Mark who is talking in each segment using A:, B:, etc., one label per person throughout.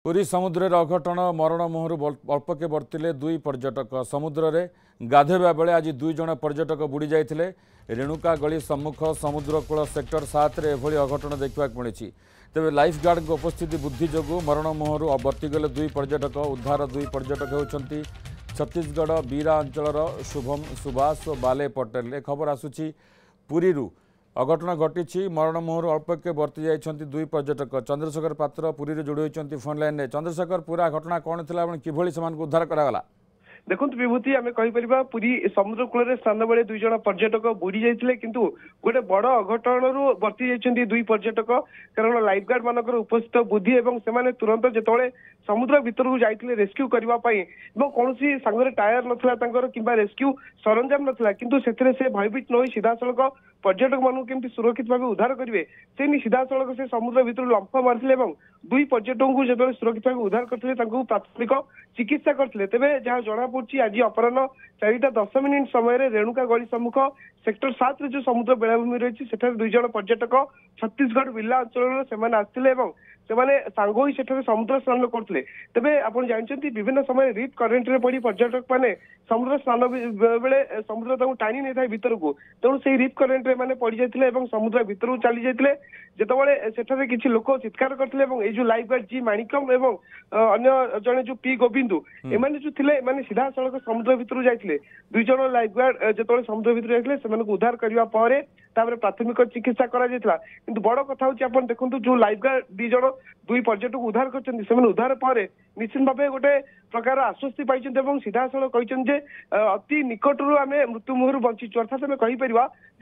A: पुरी समुद्र अघटन मरण मुहर अल्पके बर्तिले दुई पर्यटक समुद्र में गाधोवा बेले आज दुई जन पर्यटक बुड़ी जाते रेणुका गली सम्मुख समुद्रकूल सेक्टर 7 एभली अघटन देखा मिली तेज लाइफ गार्ड उपस्थिति बुद्धि जो मरण मुहर बर्तीगले दुई पर्यटक उद्धार दुई पर्यटक होती छत्तीसगढ़ बीरा अंचल शुभम सुभाष और बाले पटेल ए खबर आसुची पुरी अघटन घटी मरण मुहर अल्पके बर्ती जाइछन्ति दुई पर्यटक चंद्रशेखर पात्र पुरी जोड़ी होती फोन लाइन में चंद्रशेखर पूरा घटना कौन थी किभली से उद्धार करागला
B: देखो विभूति आम कहीपर पुरी समुद्र कूल स्नान बेले दुई जन पर्यटक बुड़ी जाते किंतु गोटे बड़ अघटन बर्ती जाइछन्ति दुई पर्यटक कारण लाइफ गार्ड मानकर उपस्थित बुद्धि एवं से तुरंत जिते समुद्र भितर को जाते रेस्क्यू करने कौन सांगे टायर नाला कि रेस्क्यू सरंजाम नाला किंतु से भयभीत न सीधा सड़क पर्यटक मानू केमती सुरक्षित भाव उद्धार करेंगे से सीधा सड़क से समुद्र भितर लंफ मारते दुई पर्यटक को जो सुरक्षित भाव उद्धार करते प्राथमिक चिकित्सा करते तेज जहाँ जना पड़ी आज अपराह 4:10 समय रेणुका गली सम्मुख सेक्टर 7 जो समुद्र बेलाभूमि रही है दुई जन पर्यटक छत्तीसगढ़ बिल्ला अंचल से आसते सांग ही समुद्र स्नान करते तेज आप जानते विभिन्न समय रिप करेन्ट रे पड़ी पर्यटक मैंने समुद्र स्नान बेले समुद्र टाणी नहीं था भर को तेणु से रिप करेन्ट रे पड़ जाते समुद्र भर को चली जाते जिते किसी लोक चित्कार करते जो लाइफ गार्ड जी माणिकम एवं अन्य जड़े जो पी गोविंदु एमाने जो थिले एमाने सीधा सड़क समुद्र भर जाते दुई जन लाइफ गार्ड जो समुद्र भर जाते उद्धार करने प्राथमिक चिकित्सा किंतु बड़ कथा हूँ देखो जो लाइफ गार्ड दी जन दुई पर्यटक उद्धार कर उद्धार पर निश्चित भाव गोटे प्रकार आश्वस्ति पाई सीधा सड़क कहते अति निकटू आम मृत्यु मुहर बंचीचु अर्थात आम कहीपर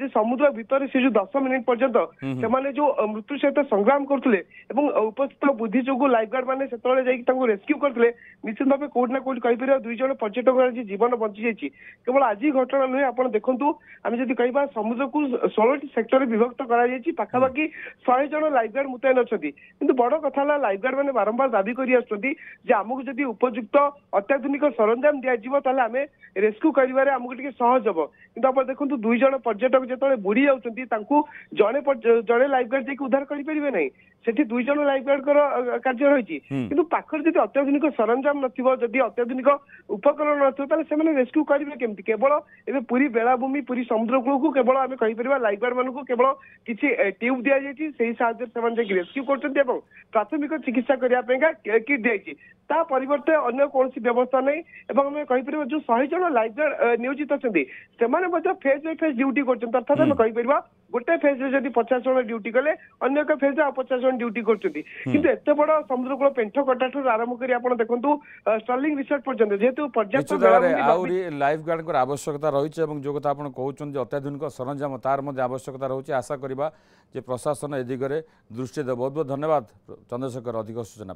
B: समुद्र भितर से जो 10 मिनिट पर्यंत से जो मृत्यु सहित संग्राम करते उपस्थित बुद्धि जो लाइफ गार्ड मैंने रेस्क्यू करते निश्चित भाव कौट ना कौट कहीपर दुई जन पर्यटक आज जीवन बंची जाइए केवल आज घटना नुहे आप देखु आम जब कह समुद्र को 16 सेक्टर विभक्त पाखापाखि 100 जन लाइफ गार्ड मुतयन अच्छा कि बड़ कथा लाइफ गार्ड मैंने बारंबार दाबी करमको जब उपयुक्त अत्याधुनिक सरंजाम दिज्व आम रेस्क्यू कर आमको टे सहज हम कि आप देखो दुई जन पर्यटक जो बुड़ी जाती जड़े लाइफ गार्ड जाकि उद्धार करेंगे ना से दुई जन लाइफ गार्ड कार्य रही कि पाखर जब अत्याधुनिक सरंजाम नदी अत्याधुनिक उपकरण न रेस्क्यू करेंगे केमती केवल ए पूरी बेलाभूमि पूरी समुद्र कूल को केवल आम कहीपर लाइफ गार्ड मानक केवल किसी ट्यूब दि जाए रेस्क्यू कर प्राथमिक चिकित्सा करने किट दी परिवर्ते अन्य कौन व्यवस्था नहीं आम कहीपर जो 100 जन लाइफ गार्ड नियोजित अच्छा से फेज बाय फेज ड्यूटी कर अर्थात आम कहीपर गोटे फेज जब 50 जन ड्यूटी कले अन्य एक फेज 50 जन ड्यूटी कर एत बड़ समुद्रकूल पेंठ कटा ठूँ आरंभ कर देखो स्टर्लिंग रिसोर्ट पर्यंत जेहेतु पर्याप्त
A: लाइफ गार्ड आवश्यकता रही जो कथा आप कहते अत्याधुनिक सरंजाम तार आवश्यकता रही आशा करवा प्रशासन ए दिगरे दृष्टि दे बहुत बहुत धन्यवाद चंद्रशेखर अधिक सूचना।